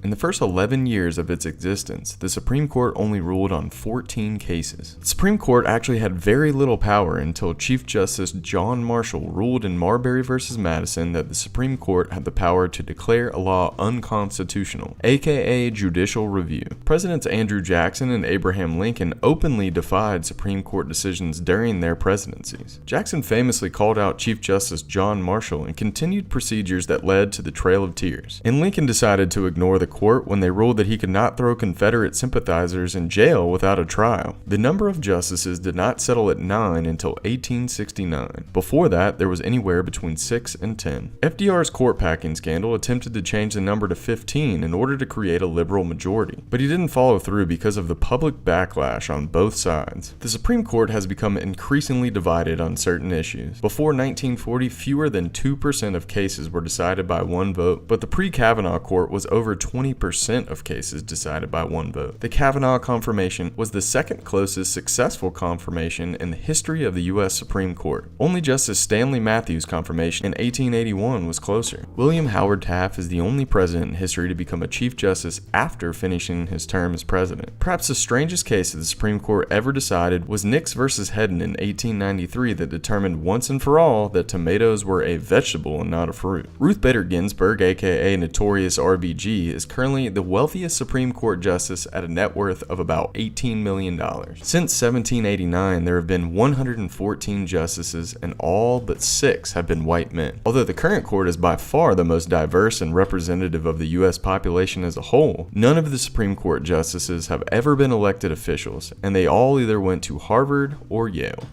In the first 11 years of its existence, the Supreme Court only ruled on 14 cases. The Supreme Court actually had very little power until Chief Justice John Marshall ruled in Marbury v. Madison that the Supreme Court had the power to declare a law unconstitutional, aka judicial review. Presidents Andrew Jackson and Abraham Lincoln openly defied Supreme Court decisions during their presidencies. Jackson famously called out Chief Justice John Marshall and continued procedures that led to the Trail of Tears. And Lincoln decided to ignore the court when they ruled that he could not throw Confederate sympathizers in jail without a trial. The number of justices did not settle at 9 until 1869. Before that, there was anywhere between 6 and 10. FDR's court packing scandal attempted to change the number to 15 in order to create a liberal majority, but he didn't follow through because of the public backlash on both sides. The Supreme Court has become increasingly divided on certain issues. Before 1940, fewer than 2% of cases were decided by one vote, but the pre-Cavanaugh court was over 20% of cases decided by one vote. The Cavanaugh confirmation was the second closest successful confirmation in the history of the U.S. Supreme Court. Only Justice Stanley Matthews' confirmation in 1881 was closer. William Howard Taft is the only president in history to become a Chief Justice after finishing his term as president. Perhaps the strangest case that the Supreme Court ever decided was Nix versus Hedden in 1893 that determined once and for all that tomatoes were a vegetable and not a fruit. Ruth Bader Ginsburg, aka Notorious RBG, is currently the wealthiest Supreme Court justice at a net worth of about $18 million. Since 1789, there have been 114 justices and all but 6 have been white men. Although the current court is by far the most diverse and representative of the U.S. population as a whole, none of the Supreme Court justices have ever been elected officials, and they all either went to Harvard or Yale.